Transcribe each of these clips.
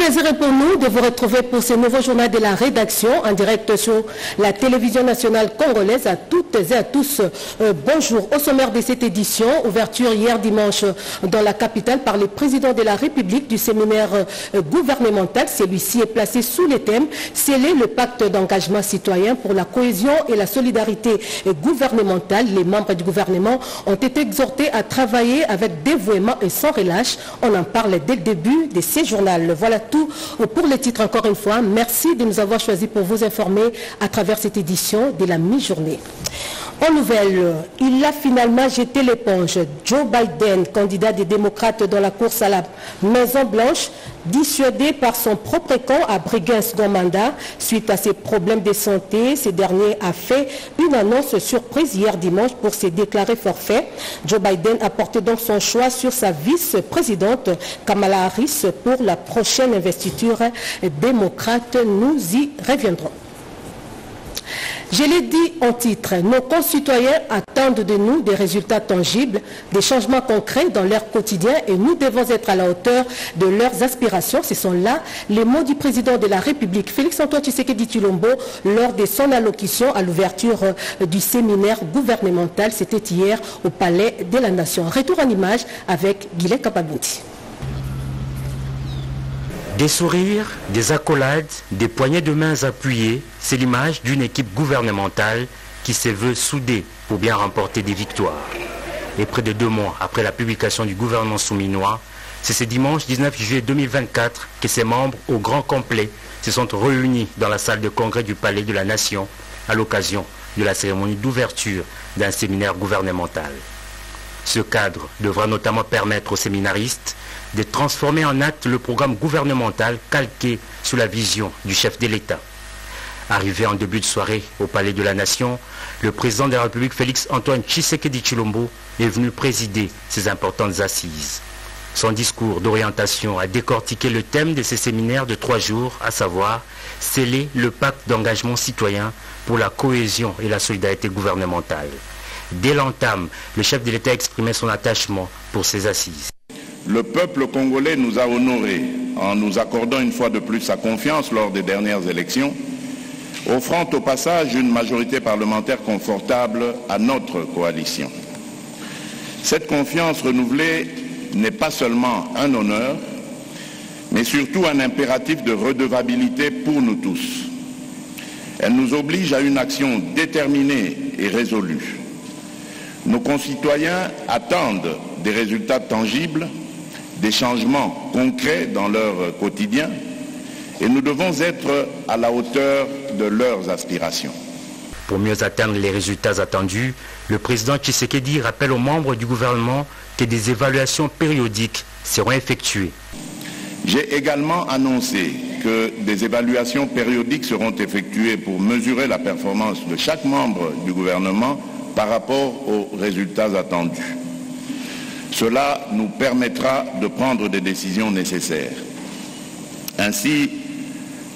plaisir est pour nous de vous retrouver pour ce nouveau journal de la rédaction en direct sur la télévision nationale congolaise. À toutes et à tous, bonjour. Au sommaire de cette édition, ouverture hier dimanche dans la capitale par le président de la République du séminaire gouvernemental. Celui-ci est placé sous le thème « Sceller le pacte d'engagement citoyen pour la cohésion et la solidarité gouvernementale ». Les membres du gouvernement ont été exhortés à travailler avec dévouement et sans relâche. On en parle dès le début de ces journaux. Voilà tout pour les titres encore une fois. Merci de nous avoir choisis pour vous informer à travers cette édition de la mi-journée. En nouvelle, il a finalement jeté l'éponge. Joe Biden, candidat des démocrates dans la course à la Maison-Blanche, dissuadé par son propre camp à briguer un second mandat. Suite à ses problèmes de santé, ce dernier a fait une annonce surprise hier dimanche pour se déclarer forfait. Joe Biden a porté donc son choix sur sa vice-présidente Kamala Harris pour la prochaine investiture démocrate. Nous y reviendrons. Je l'ai dit en titre, nos concitoyens attendent de nous des résultats tangibles, des changements concrets dans leur quotidien et nous devons être à la hauteur de leurs aspirations. Ce sont là les mots du président de la République, Félix-Antoine Tshisekedi Tshilombo, lors de son allocution à l'ouverture du séminaire gouvernemental. C'était hier au Palais de la Nation. Retour en image avec Guillet Kapabouti. Des sourires, des accolades, des poignées de mains appuyées, c'est l'image d'une équipe gouvernementale qui se veut soudée pour bien remporter des victoires. Et près de 2 mois après la publication du gouvernement souminois, c'est ce dimanche 19 juillet 2024 que ses membres au grand complet se sont réunis dans la salle de congrès du Palais de la Nation à l'occasion de la cérémonie d'ouverture d'un séminaire gouvernemental. Ce cadre devra notamment permettre aux séminaristes de transformer en acte le programme gouvernemental calqué sur la vision du chef de l'État. Arrivé en début de soirée au Palais de la Nation, le président de la République Félix-Antoine Tshisekedi Tshilombo est venu présider ces importantes assises. Son discours d'orientation a décortiqué le thème de ces séminaires de 3 jours, à savoir « Sceller le pacte d'engagement citoyen pour la cohésion et la solidarité gouvernementale ». Dès l'entame, le chef de l'État exprimait son attachement pour ces assises. Le peuple congolais nous a honorés en nous accordant une fois de plus sa confiance lors des dernières élections, offrant au passage une majorité parlementaire confortable à notre coalition. Cette confiance renouvelée n'est pas seulement un honneur, mais surtout un impératif de redevabilité pour nous tous. Elle nous oblige à une action déterminée et résolue. Nos concitoyens attendent des résultats tangibles, des changements concrets dans leur quotidien et nous devons être à la hauteur de leurs aspirations. Pour mieux atteindre les résultats attendus, le président Tshisekedi rappelle aux membres du gouvernement que des évaluations périodiques seront effectuées. J'ai également annoncé que des évaluations périodiques seront effectuées pour mesurer la performance de chaque membre du gouvernement par rapport aux résultats attendus. Cela nous permettra de prendre des décisions nécessaires. Ainsi,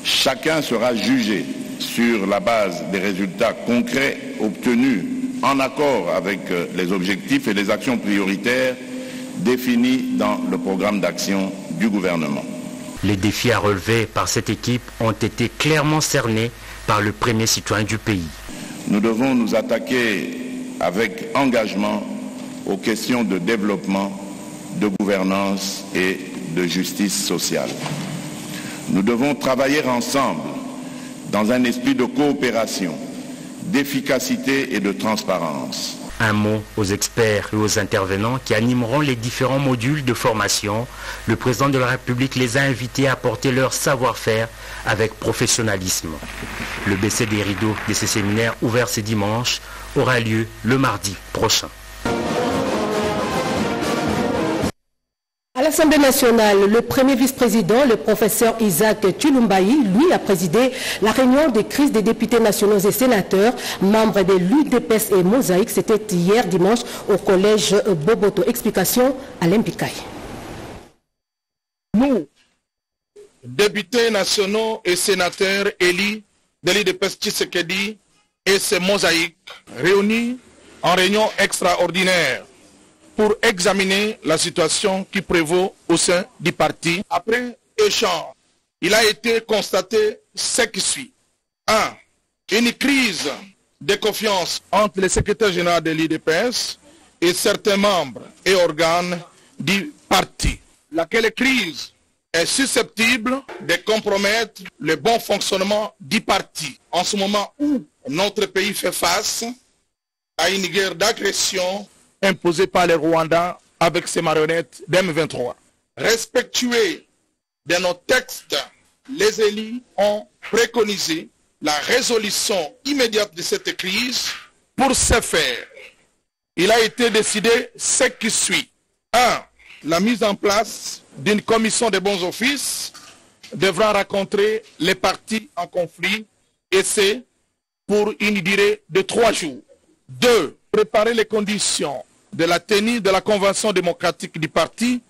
chacun sera jugé sur la base des résultats concrets obtenus en accord avec les objectifs et les actions prioritaires définis dans le programme d'action du gouvernement. Les défis à relever par cette équipe ont été clairement cernés par le premier citoyen du pays. Nous devons nous attaquer avec engagement aux questions de développement, de gouvernance et de justice sociale. Nous devons travailler ensemble dans un esprit de coopération, d'efficacité et de transparence. Un mot aux experts et aux intervenants qui animeront les différents modules de formation. Le président de la République les a invités à apporter leur savoir-faire avec professionnalisme. Le baisser des rideaux de ces séminaires ouverts ce dimanche aura lieu le mardi prochain. À l'Assemblée nationale, le premier vice-président, le professeur Isaac Tulumbayi, lui a présidé la réunion de crise des députés nationaux et sénateurs, membres de l'UDPS et Mosaïque. C'était hier dimanche au collège Boboto. Explication à l'Empikaï. Nous, députés nationaux et sénateurs élus de l'UDPS Tshisekedi et ses Mosaïques, réunis en réunion extraordinaire pour examiner la situation qui prévaut au sein du parti. Après échange il a été constaté ce qui suit. 1. Une crise de confiance entre le secrétaire général de l'UDPS et certains membres et organes du parti. Laquelle crise est susceptible de compromettre le bon fonctionnement du parti en ce moment où notre pays fait face à une guerre d'agression imposée par les Rwandais avec ses marionnettes d'M23. Respectueux de nos textes, les élus ont préconisé la résolution immédiate de cette crise. Pour ce faire, il a été décidé ce qui suit. 1. La mise en place d'une commission de bons offices devra rencontrer les partis en conflit et c'est pour une durée de 3 jours. 2. Préparer les conditions de la tenue de la convention démocratique du parti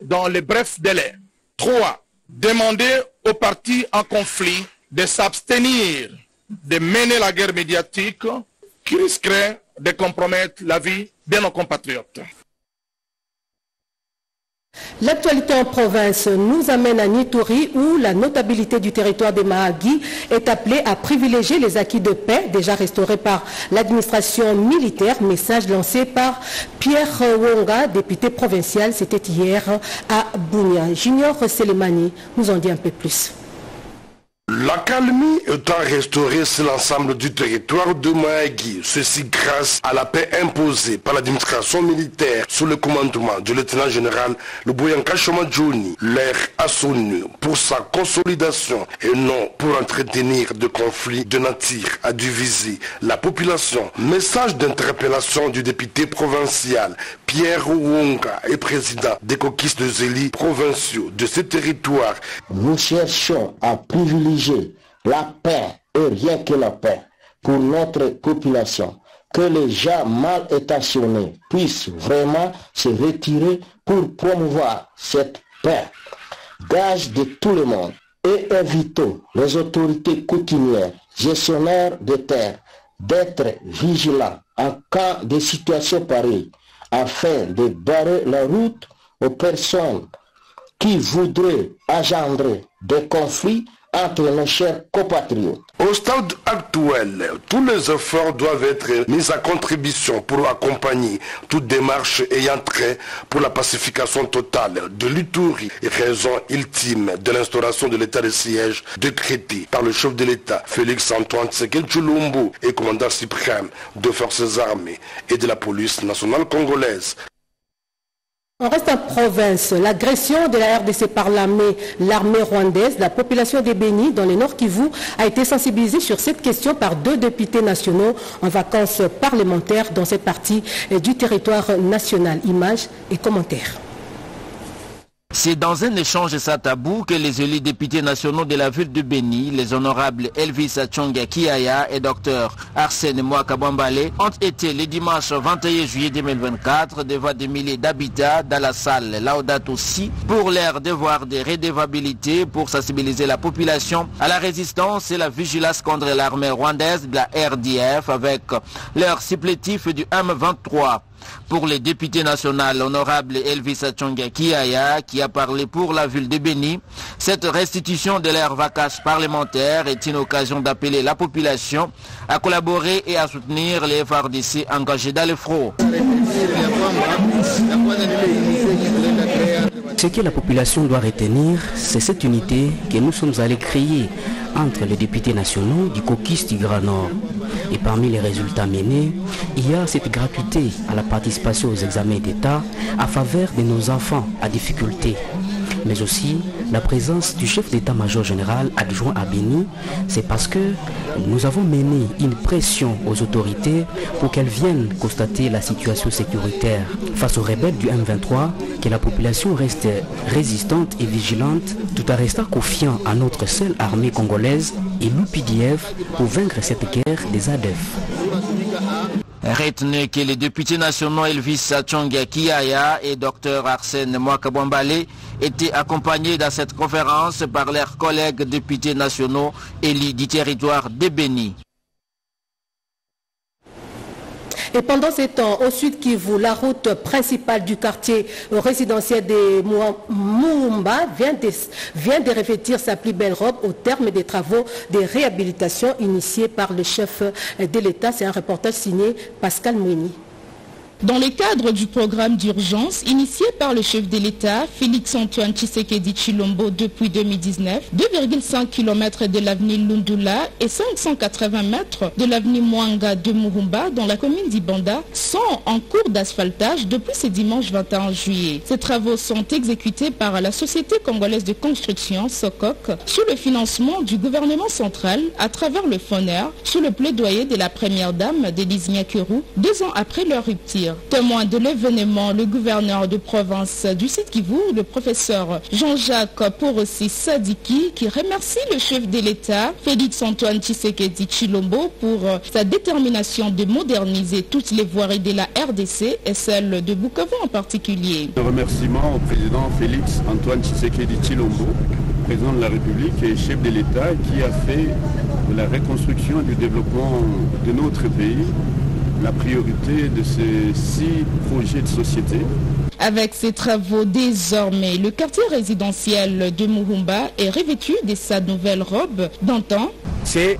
dans les brefs délais. 3. Demander aux partis en conflit de s'abstenir de mener la guerre médiatique qui risquerait de compromettre la vie de nos compatriotes. L'actualité en province nous amène à Nitouri où la notabilité du territoire des Mahagi est appelée à privilégier les acquis de paix déjà restaurés par l'administration militaire. Message lancé par Pierre Wonga, député provincial. C'était hier à Bunia. Junior Selemani nous en dit un peu plus. L'accalmie étant restaurée sur l'ensemble du territoire de Mahagi, ceci grâce à la paix imposée par l'administration militaire sous le commandement du lieutenant-général Luboyanka Shomadjouni, l'air a sonné pour sa consolidation et non pour entretenir de conflits de nature à diviser la population. Message d'interpellation du député provincial Pierre Wonga et président des caucus de zéli provinciaux de ce territoire. Nous cherchons à privilégier la paix et rien que la paix pour notre population. Que les gens mal intentionnés puissent vraiment se retirer pour promouvoir cette paix. Gage de tout le monde et invitons les autorités coutumières, gestionnaires de terre, d'être vigilants en cas de situation pareille afin de barrer la route aux personnes qui voudraient engendrer des conflits entre nos chers compatriotes. Au stade actuel, tous les efforts doivent être mis à contribution pour accompagner toute démarche ayant trait pour la pacification totale de l'Ituri, raison ultime de l'instauration de l'état de siège décrété par le chef de l'État, Félix Antoine Tshisekedi Tshilombo, et commandant suprême des forces armées et de la police nationale congolaise. On reste en province. L'agression de la RDC par l'armée rwandaise, la population des Béni dans le Nord Kivu a été sensibilisée sur cette question par 2 députés nationaux en vacances parlementaires dans cette partie du territoire national. Images et commentaires. C'est dans un échange sans tabou que les élus députés nationaux de la ville de Béni, les honorables Elvis Achonga Kiaya et Dr Arsène Mwakabambale, ont été le dimanche 21 juillet 2024 devant des milliers d'habitants dans la salle Laudato Si pour leur devoir de redevabilité pour sensibiliser la population à la résistance et la vigilance contre l'armée rwandaise de la RDF avec leur supplétif du M23. Pour les députés nationaux, l'honorable Elvis Achonga Kiaya, qui a parlé pour la ville de Béni, cette restitution de leurs vacances parlementaires est une occasion d'appeler la population à collaborer et à soutenir les FARDC engagés dans le front. Ce que la population doit retenir, c'est cette unité que nous sommes allés créer entre les députés nationaux du caucus du Grand Nord. Et parmi les résultats menés, il y a cette gratuité à la participation aux examens d'État à faveur de nos enfants à difficulté. Mais aussi la présence du chef d'état-major général adjoint à Béni, c'est parce que nous avons mené une pression aux autorités pour qu'elles viennent constater la situation sécuritaire face aux rebelles du M23, que la population reste résistante et vigilante tout en restant confiant à notre seule armée congolaise et l'UPDF pour vaincre cette guerre des ADF. Retenez que les députés nationaux Elvis Achonga Kiaya et Dr Arsène Mwakabambale étaient accompagnés dans cette conférence par leurs collègues députés nationaux élus du territoire de Béni. Et pendant ces temps, au Sud Kivu, la route principale du quartier résidentiel de Muumba vient de revêtir sa plus belle robe au terme des travaux de réhabilitation initiés par le chef de l'État. C'est un reportage signé Pascal Mouini. Dans le cadre du programme d'urgence initié par le chef de l'État, Félix-Antoine Tshisekedi Tshilombo depuis 2019, 2,5 km de l'avenue Lundula et 580 mètres de l'avenue Mwanga de Muumba dans la commune d'Ibanda sont en cours d'asphaltage depuis ce dimanche 21 juillet. Ces travaux sont exécutés par la Société congolaise de construction, SOCOC, sous le financement du gouvernement central à travers le FONER, sous le plaidoyer de la première dame d'Élise Nyakeru, 2 ans après leur rupture. Témoin de l'événement, le gouverneur de province du Sud Kivu, le professeur Jean-Jacques Porossi Sadiki, qui remercie le chef de l'État, Félix-Antoine Tshisekedi Tshilombo, pour sa détermination de moderniser toutes les voiries de la RDC et celle de Bukavu en particulier. Un remerciement au président Félix-Antoine Tshisekedi Tshilombo, président de la République et chef de l'État, qui a fait de la reconstruction et du développement de notre pays la priorité de ces 6 projets de société. Avec ces travaux, désormais, le quartier résidentiel de Muumba est revêtu de sa nouvelle robe d'antan. C'est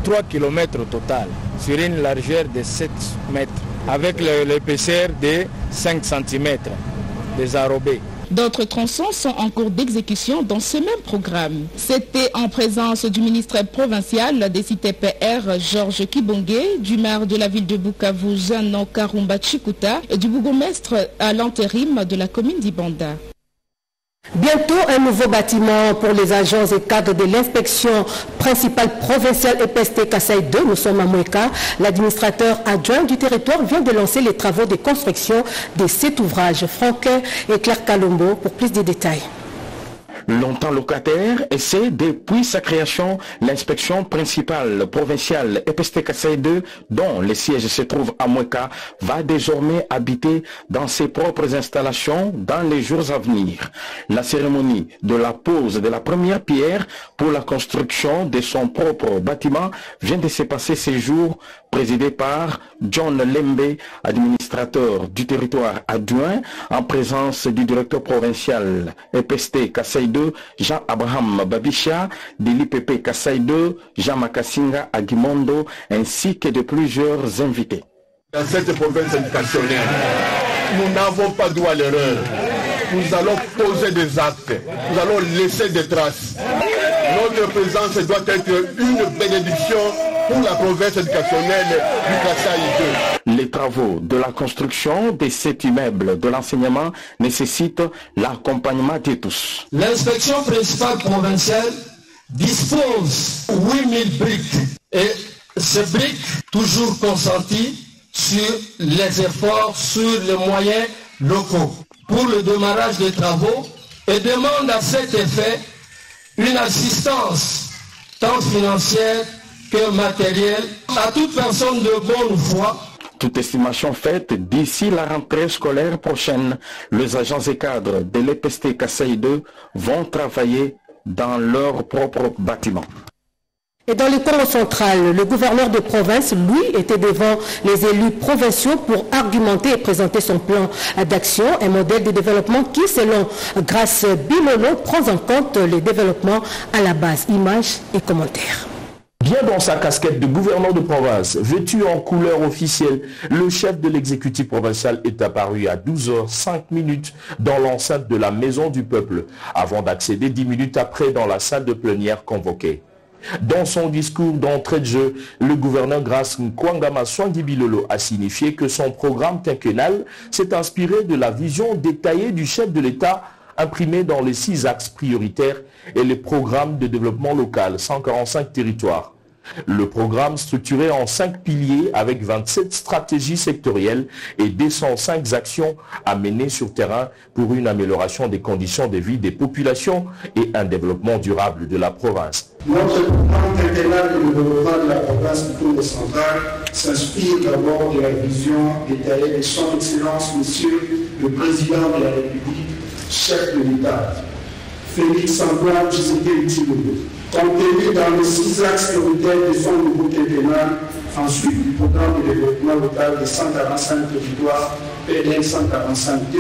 3 km au total, sur une largeur de 7 mètres, avec l'épaisseur de 5 cm des enrobés. D'autres tronçons sont en cours d'exécution dans ce même programme. C'était en présence du ministre provincial des cités PR, Georges Kibonge, du maire de la ville de Bukavu, Jean Karumba Chikuta, et du bourgmestre à l'intérim de la commune d'Ibanda. Bientôt, un nouveau bâtiment pour les agents et cadres de l'inspection principale provinciale EPST Kasaï 2. Nous sommes à Moueka. L'administrateur adjoint du territoire vient de lancer les travaux de construction de cet ouvrage. Franquin et Claire Kalombo pour plus de détails. Longtemps locataire, et c'est depuis sa création, l'inspection principale provinciale EPST Kasaï 2, dont le siège se trouve à Moueka, va désormais habiter dans ses propres installations dans les jours à venir. La cérémonie de la pose de la première pierre pour la construction de son propre bâtiment vient de se passer ces jours, présidé par John Lembe, administrateur du territoire adjoint, en présence du directeur provincial EPST Kasaï 2, Jean-Abraham Babisha, de l'IPP Kasaï 2, Jean Makasinga Agimondo, ainsi que de plusieurs invités. Dans cette province éducationnelle, nous n'avons pas droit à l'erreur. Nous allons poser des actes, nous allons laisser des traces. Notre présence doit être une bénédiction pour la province éducationnelle du Kasaï 2. Les travaux de la construction de cet immeuble de l'enseignement nécessitent l'accompagnement de tous. L'inspection principale provinciale dispose 8000 briques et ces briques toujours consenties sur les efforts, sur les moyens locaux pour le démarrage des travaux et demande à cet effet une assistance tant financière que matérielle à toute personne de bonne foi. Toute estimation faite d'ici la rentrée scolaire prochaine, les agents et cadres de l'EPST Kasaï 2 vont travailler dans leur propre bâtiment. Et dans le Congo central, le gouverneur de province, lui, était devant les élus provinciaux pour argumenter et présenter son plan d'action, un modèle de développement qui, selon Grace Bilolo, prend en compte le développement à la base. Images et commentaires. Bien dans sa casquette de gouverneur de province, vêtu en couleur officielle, le chef de l'exécutif provincial est apparu à 12h05 dans l'enceinte de la Maison du Peuple, avant d'accéder 10 minutes après dans la salle de plénière convoquée. Dans son discours d'entrée de jeu, le gouverneur Grace Nkwangama Swangibilolo a signifié que son programme quinquennal s'est inspiré de la vision détaillée du chef de l'État imprimée dans les 6 axes prioritaires et les programmes de développement local, 145 territoires. Le programme structuré en 5 piliers avec 27 stratégies sectorielles et 205 actions à mener sur terrain pour une amélioration des conditions de vie des populations et un développement durable de la province. Notre programme quinquennal de développement de la province du Congo central s'inspire d'abord de la vision détaillée de son Excellence, Monsieur le Président de la République, chef de l'État, Félix-Antoine Tshisekedi Tshilombo. Contenu dans les 6 axes prioritaires de son nouveau quinquennal Ensuite, du programme de développement local de 145 territoires, PNL 145T,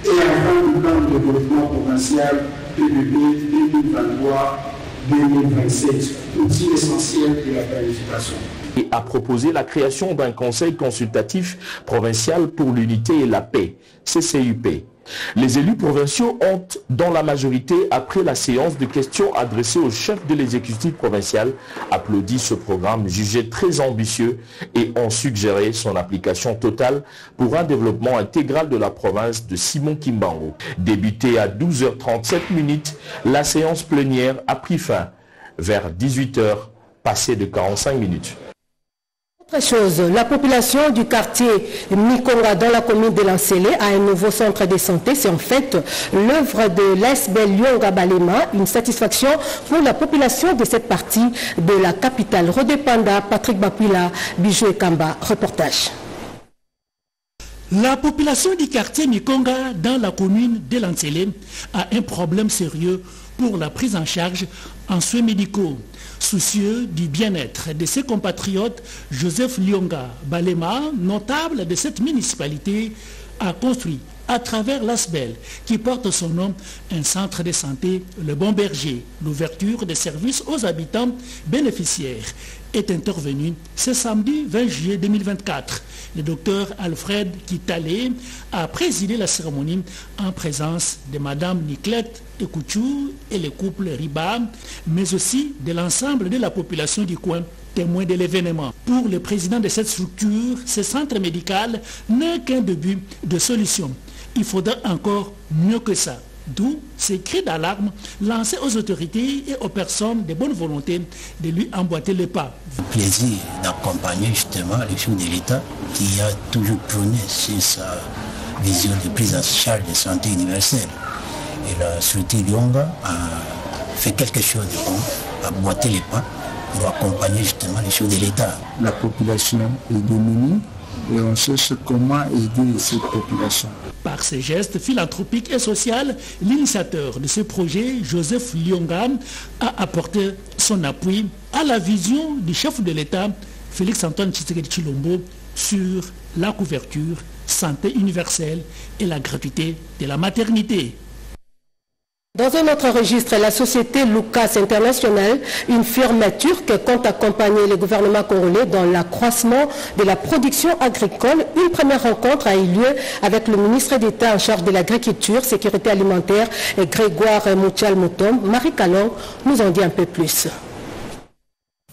et enfin du plan de développement provincial PDB 2023-2027, outil essentiel de la planification. Et a proposé la création d'un conseil consultatif provincial pour l'unité et la paix, CCUP. Les élus provinciaux ont, dans la majorité, après la séance de questions adressées au chef de l'exécutif provincial, applaudi ce programme jugé très ambitieux et ont suggéré son application totale pour un développement intégral de la province de Simon Kimbangu. Débutée à 12h37, la séance plénière a pris fin vers 18h, passé de 45 minutes. Autre chose, la population du quartier Mikonga dans la commune de Lancélé a un nouveau centre de santé. C'est en fait l'œuvre de l'ASBEL Lyonga Balema, une satisfaction pour la population de cette partie de la capitale. Rodépanda, Patrick Bapuila, Bijou et Kamba, reportage. La population du quartier Mikonga dans la commune de Lancélé a un problème sérieux pour la prise en charge en soins médicaux. Soucieux du bien-être de ses compatriotes, Joseph Lyonga Balema, notable de cette municipalité, a construit à travers l'ASBEL, qui porte son nom, un centre de santé, le Bon Berger. L'ouverture des services aux habitants bénéficiaires est intervenue ce samedi 20 juillet 2024. Le docteur Alfred Kitale a présidé la cérémonie en présence de Madame Niclette Ekouchou et le couple Riba, mais aussi de l'ensemble de la population du coin, témoin de l'événement. Pour le président de cette structure, ce centre médical n'est qu'un début de solution. Il faudra encore mieux que ça. D'où ces cris d'alarme lancés aux autorités et aux personnes de bonne volonté de lui emboîter le pas. Le plaisir d'accompagner justement les chefs de l'État qui a toujours prôné sur sa vision de prise en charge de santé universelle. Et la société Lyonga a fait quelque chose de bon, a boité les pas pour accompagner justement les chefs de l'État. La population est démunie et on cherche comment aider cette population. Par ses gestes philanthropiques et sociaux, l'initiateur de ce projet, Joseph Lyonga, a apporté son appui à la vision du chef de l'État, Félix-Antoine Tshisekedi Tshilombo, sur la couverture, santé universelle et la gratuité de la maternité. Dans un autre registre, la société Lucas International, une firme turque, compte accompagner le gouvernement congolais dans l'accroissement de la production agricole. Une première rencontre a eu lieu avec le ministre d'État en charge de l'agriculture, sécurité alimentaire, Grégoire Muchal-Moutom. Marie Calon nous en dit un peu plus.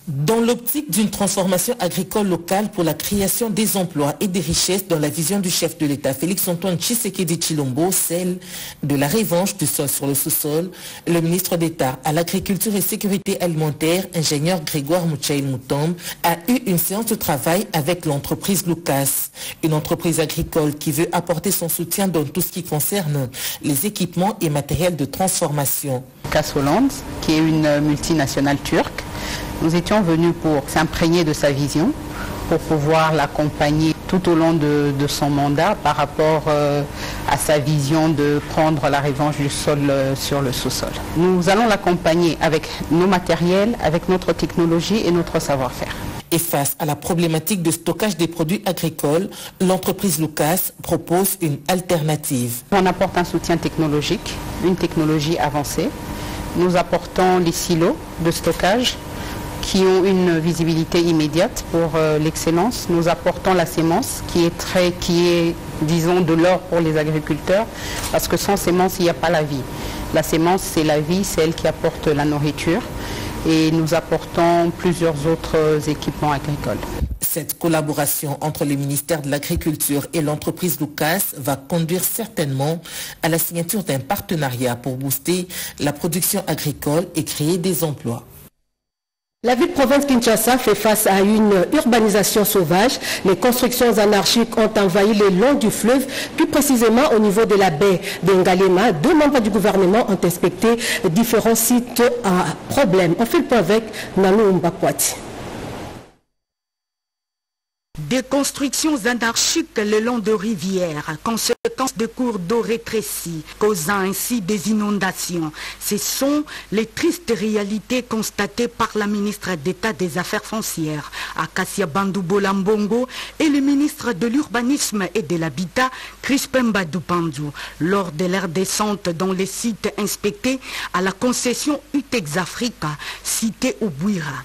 Dans l'optique d'une transformation agricole locale pour la création des emplois et des richesses dans la vision du chef de l'État, Félix-Antoine Tshisekedi Tshilombo, celle de la revanche du sol sur le sous-sol, le ministre d'État à l'agriculture et sécurité alimentaire, ingénieur Grégoire Muchal-Moutom, a eu une séance de travail avec l'entreprise Lucas, une entreprise agricole qui veut apporter son soutien dans tout ce qui concerne les équipements et matériels de transformation. Lucas Hollande, qui est une multinationale turque, nous étions venus pour s'imprégner de sa vision, pour pouvoir l'accompagner tout au long de son mandat par rapport à sa vision de prendre la revanche du sol sur le sous-sol. Nous allons l'accompagner avec nos matériels, avec notre technologie et notre savoir-faire. Et face à la problématique de stockage des produits agricoles, l'entreprise Lucas propose une alternative. On apporte un soutien technologique, une technologie avancée. Nous apportons les silos de stockage qui ont une visibilité immédiate pour l'excellence. Nous apportons la sémence qui est, disons, de l'or pour les agriculteurs, parce que sans sémence, il n'y a pas la vie. La sémence, c'est la vie, c'est elle qui apporte la nourriture. Et nous apportons plusieurs autres équipements agricoles. Cette collaboration entre le ministère de l'Agriculture et l'entreprise Lucas va conduire certainement à la signature d'un partenariat pour booster la production agricole et créer des emplois. La ville-province Kinshasa fait face à une urbanisation sauvage. Les constructions anarchiques ont envahi le long du fleuve, plus précisément au niveau de la baie d'Ngalema. 2 membres du gouvernement ont inspecté différents sites à problème. On fait le point avec Nanou Mbakwati. Des constructions anarchiques le long de rivières, conséquence de cours d'eau rétrécis, causant ainsi des inondations. Ce sont les tristes réalités constatées par la ministre d'État des Affaires foncières, Acacia Bandoubo Lambongo, et le ministre de l'Urbanisme et de l'Habitat, Crispin Badou-Pandou, lors de leur descente dans les sites inspectés à la concession Utex Africa, cité au Bouira.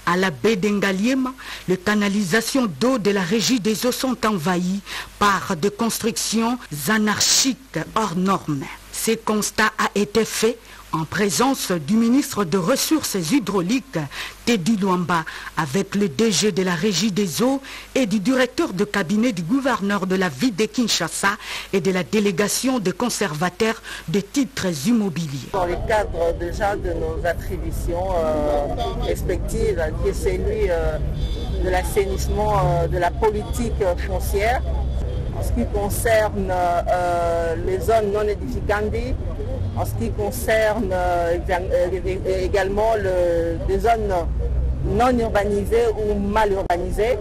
À la baie d'Engaliem, les canalisations d'eau de la régie des eaux sont envahies par des constructions anarchiques hors normes. Ce constat a été fait en présence du ministre des Ressources hydrauliques, Teddy Luamba, avec le DG de la Régie des eaux et du directeur de cabinet du gouverneur de la ville de Kinshasa et de la délégation des conservateurs de titres immobiliers. Dans le cadre déjà de nos attributions respectives, qui est celui de l'assainissement de la politique foncière, en ce qui concerne les zones non édificantes, en ce qui concerne également des zones non urbanisées ou mal urbanisées.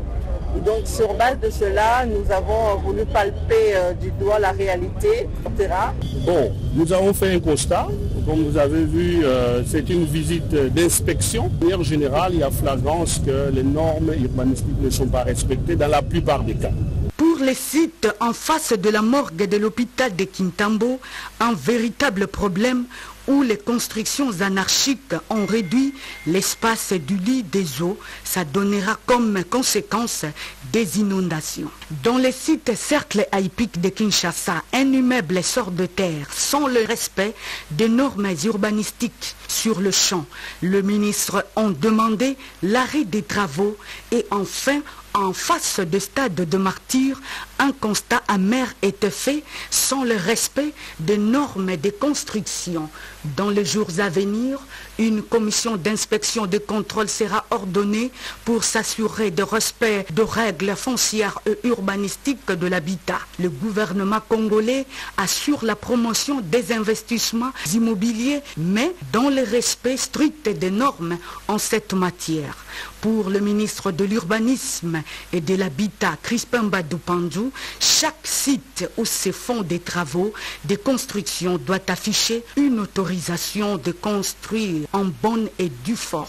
Et donc sur base de cela, nous avons voulu palper du doigt la réalité du terrain. Bon, nous avons fait un constat. Comme vous avez vu, c'est une visite d'inspection. De manière générale, il y a flagrance que les normes urbanistiques ne sont pas respectées dans la plupart des cas. Pour les sites en face de la morgue de l'hôpital de Kintambo, un véritable problème où les constructions anarchiques ont réduit l'espace du lit des eaux, ça donnera comme conséquence des inondations. Dans les sites cercles hippiques de Kinshasa, un immeuble sort de terre sans le respect des normes urbanistiques sur le champ. Le ministre a demandé l'arrêt des travaux et enfin, en face du stade de Martyr, un constat amer était fait sans le respect des normes de construction. Dans les jours à venir, une commission d'inspection de contrôle sera ordonnée pour s'assurer du respect de règles foncières et urbanistiques de l'habitat. Le gouvernement congolais assure la promotion des investissements immobiliers, mais dans le respect strict des normes en cette matière. Pour le ministre de l'Urbanisme et de l'Habitat, Crispin Badou-Pandou, chaque site où se font des travaux de construction doit afficher une autorisation de construire en bonne et due forme.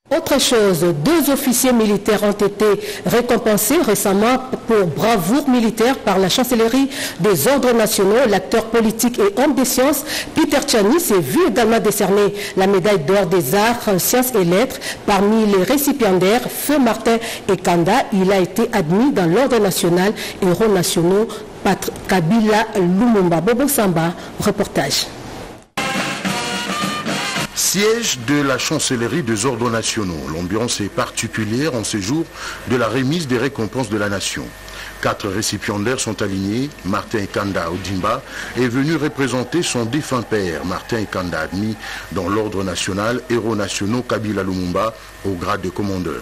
Autre chose, 2 officiers militaires ont été récompensés récemment pour bravoure militaire par la chancellerie des ordres nationaux. L'acteur politique et homme des sciences, Peter Tchani, s'est vu également décerner la médaille d'or des arts, sciences et lettres. Parmi les récipiendaires, Feu Martin Ekanda, il a été admis dans l'ordre national héros nationaux Kabila Lumumba. Bobo Samba, reportage. Siège de la chancellerie des ordres nationaux. L'ambiance est particulière en ces jours de la remise des récompenses de la nation. 4 récipiendaires sont alignés. Martin Ekanda Odimba est venu représenter son défunt père. Martin Ekanda admis dans l'ordre national héros nationaux Kabila Lumumba au grade de commandeur.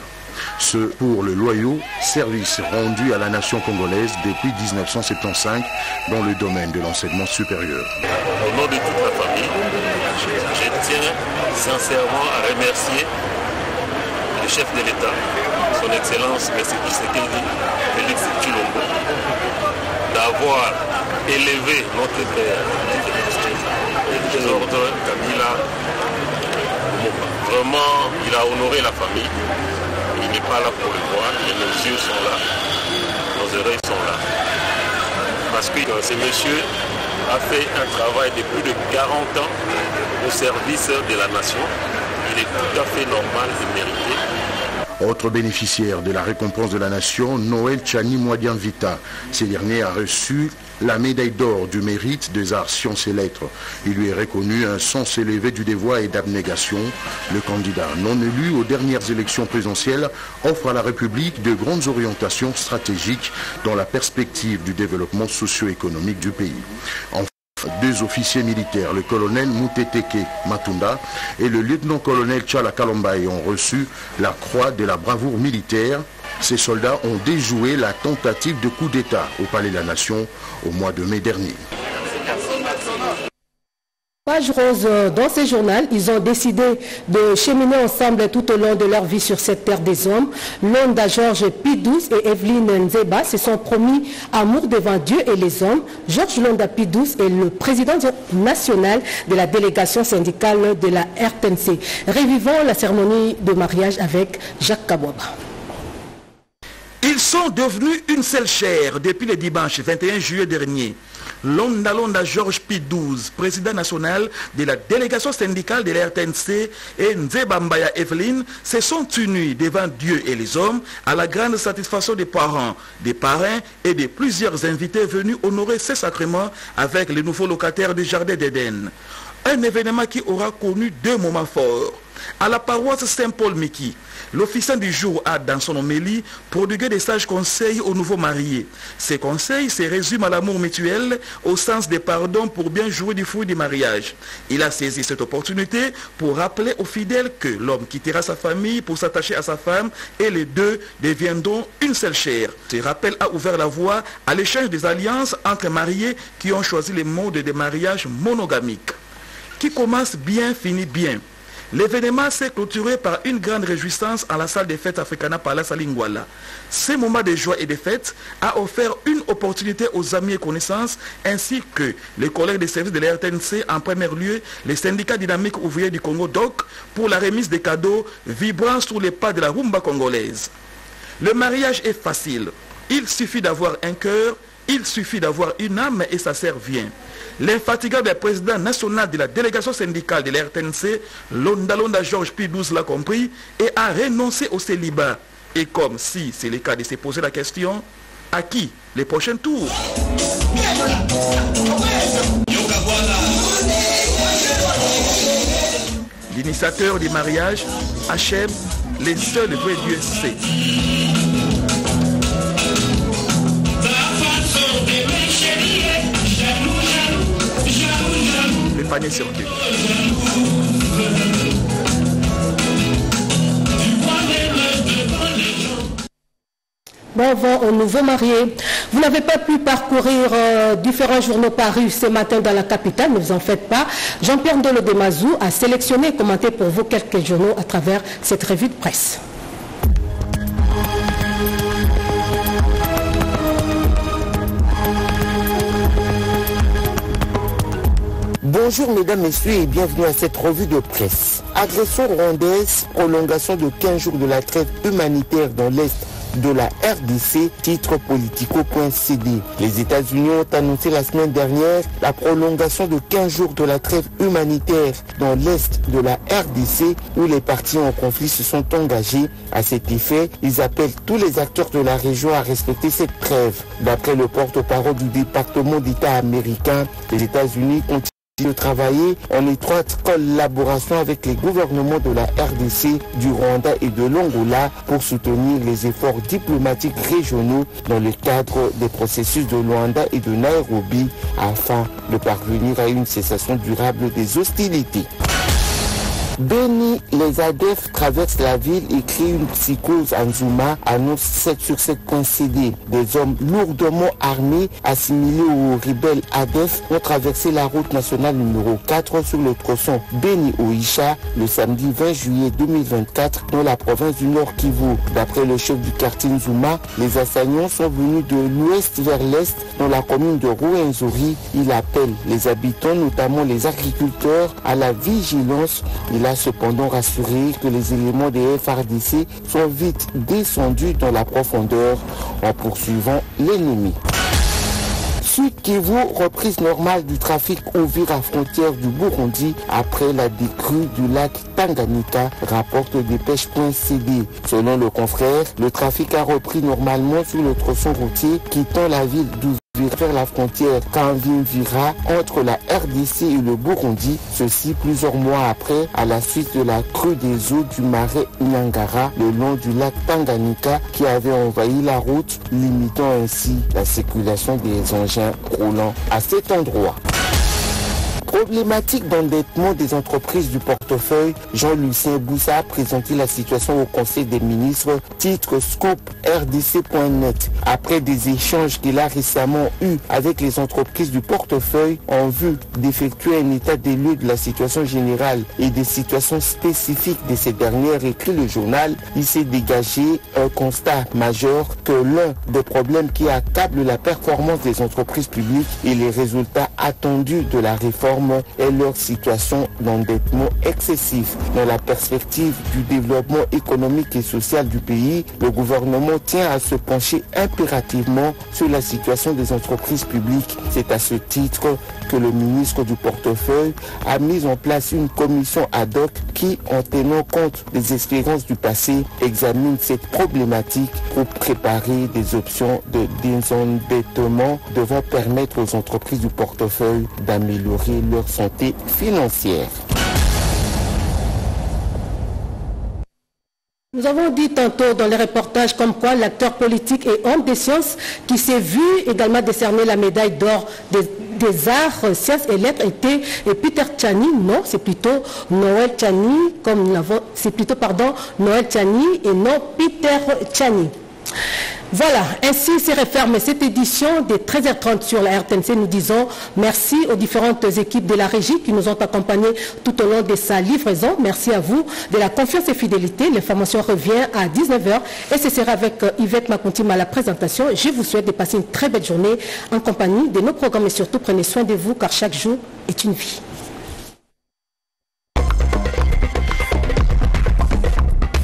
Ce pour le loyaux service rendu à la nation congolaise depuis 1975 dans le domaine de l'enseignement supérieur. Au nom de toute la famille, je tiens sincèrement à remercier le chef de l'État, son Excellence M. Tshisekedi Félix Tshilombo, d'avoir élevé notre père et des ordres Kabila Lumumba. Vraiment, il a honoré la famille. Il n'est pas là pour le voir, mais nos yeux sont là, nos oreilles sont là. Parce que ce monsieur a fait un travail de plus de 40 ans au service de la nation. Il est tout à fait normal et mérité. Autre bénéficiaire de la récompense de la nation, Noël Tchani Mwadianvita. Ce dernier a reçu la médaille d'or du mérite des arts, sciences et lettres. Il lui est reconnu un sens élevé du devoir et d'abnégation. Le candidat non élu aux dernières élections présidentielles offre à la République de grandes orientations stratégiques dans la perspective du développement socio-économique du pays. Enfin, 2 officiers militaires, le colonel Mouteteke Matunda et le lieutenant-colonel Tchala Kalombaye ont reçu la croix de la bravoure militaire. Ces soldats ont déjoué la tentative de coup d'État au Palais de la Nation au mois de mai dernier. page rose dans ce journal, ils ont décidé de cheminer ensemble tout au long de leur vie sur cette terre des hommes. Londa Georges Pidous et Evelyne Nzeba se sont promis amour devant Dieu et les hommes. Georges Londa Pidous est le président national de la délégation syndicale de la RTNC. Revivons la cérémonie de mariage avec Jacques Kabouaba. Ils sont devenus une seule chair depuis le dimanche 21 juillet dernier. Londa Georges Pidous, président national de la délégation syndicale de la RTNC, et Nzeba Mbaya Evelyne se sont unis devant Dieu et les hommes à la grande satisfaction des parents, des parrains et de plusieurs invités venus honorer ces sacrements avec les nouveaux locataires du Jardin d'Éden. Un événement qui aura connu deux moments forts. À la paroisse Saint-Paul-Miki, l'officiant du jour a, dans son homélie, prodigué des sages conseils aux nouveaux mariés. Ces conseils se résument à l'amour mutuel, au sens des pardons pour bien jouer du fruit du mariage. Il a saisi cette opportunité pour rappeler aux fidèles que l'homme quittera sa famille pour s'attacher à sa femme et les deux deviendront une seule chair. Ce rappel a ouvert la voie à l'échange des alliances entre mariés qui ont choisi les modes de mariage monogamiques. Qui commence bien, finit bien. L'événement s'est clôturé par une grande réjouissance à la salle des fêtes Africana Palace à Lingwala. Ce moment de joie et de fête a offert une opportunité aux amis et connaissances ainsi que les collègues des services de la RTNC, en premier lieu les syndicats dynamiques ouvriers du Congo DOC, pour la remise des cadeaux vibrant sous les pas de la rumba congolaise. Le mariage est facile. Il suffit d'avoir un cœur, il suffit d'avoir une âme et ça sert bien. L'infatigable président national de la délégation syndicale de la RTNC, Londa Georges Pidous, l'a compris et a renoncé au célibat. Et comme si c'est le cas de se poser la question, à qui les prochains tours? L'initiateur du mariage, Hachem, les seuls vrais dieux sait. Le panier sur deux. Bon vent aux nouveaux mariés. Vous n'avez pas pu parcourir différents journaux parus ce matin dans la capitale, ne vous en faites pas. Jean-Pierre Ndolo de Mazou a sélectionné et commenté pour vous quelques journaux à travers cette revue de presse. Bonjour mesdames, messieurs et bienvenue à cette revue de presse. Agression rwandaise, prolongation de 15 jours de la trêve humanitaire dans l'Est de la RDC, titre politico.cd. Les États-Unis ont annoncé la semaine dernière la prolongation de 15 jours de la trêve humanitaire dans l'Est de la RDC où les parties en conflit se sont engagés. À cet effet, ils appellent tous les acteurs de la région à respecter cette trêve. D'après le porte-parole du département d'État américain, les États-Unis continuent de travailler en étroite collaboration avec les gouvernements de la RDC, du Rwanda et de l'Angola pour soutenir les efforts diplomatiques régionaux dans le cadre des processus de Luanda et de Nairobi afin de parvenir à une cessation durable des hostilités. Béni, les ADF traversent la ville et créent une psychose en Nzuma, annonce 7/7.cd. Des hommes lourdement armés assimilés aux rebelles ADF ont traversé la route nationale numéro 4 sur le tronçon Béni-Oisha le samedi 20 juillet 2024 dans la province du Nord Kivu. D'après le chef du quartier Nzuma, les assaillants sont venus de l'ouest vers l'est dans la commune de Rwenzori. Il appelle les habitants, notamment les agriculteurs, à la vigilance. Il a cependant rassuré que les éléments des FARDC sont vite descendus dans la profondeur en poursuivant l'ennemi. Sud Kivu, reprise normale du trafic Uvira frontière du Burundi après la décrue du lac Tanganyika, rapporte dépêche.cd. Selon le confrère, le trafic a repris normalement sur le tronçon routier quittant la ville d'Uvira vers la frontière Kanvimvira entre la RDC et le Burundi, ceci plusieurs mois après, à la suite de la crue des eaux du marais Nyangara le long du lac Tanganyika qui avait envahi la route, limitant ainsi la circulation des engins roulant à cet endroit. Problématique d'endettement des entreprises du portefeuille, Jean-Lucien Boussa a présenté la situation au Conseil des ministres, titre Scoop RDC.net. Après des échanges qu'il a récemment eus avec les entreprises du portefeuille en vue d'effectuer un état des lieux de la situation générale et des situations spécifiques de ces dernières, écrit le journal, il s'est dégagé un constat majeur que l'un des problèmes qui accable la performance des entreprises publiques et les résultats attendus de la réforme est leur situation d'endettement excessif. Dans la perspective du développement économique et social du pays, le gouvernement tient à se pencher impérativement sur la situation des entreprises publiques. C'est à ce titre que le ministre du portefeuille a mis en place une commission ad hoc qui, en tenant compte des expériences du passé, examine cette problématique pour préparer des options de désendettement devant permettre aux entreprises du portefeuille d'améliorer leur santé financière. Nous avons dit tantôt dans les reportages comme quoi l'acteur politique et homme des sciences qui s'est vu également décerner la médaille d'or des arts, sciences et lettres était Peter Tchani. Non, c'est plutôt Noël Tchani, Noël Tchani et non Peter Tchani. Voilà, ainsi se referme cette édition des 13h30 sur la RTNC. Nous disons merci aux différentes équipes de la régie qui nous ont accompagnés tout au long de sa livraison. Merci à vous de la confiance et fidélité. L'information revient à 19h et ce sera avec Yvette Makontima à la présentation. Je vous souhaite de passer une très belle journée en compagnie de nos programmes et surtout prenez soin de vous car chaque jour est une vie.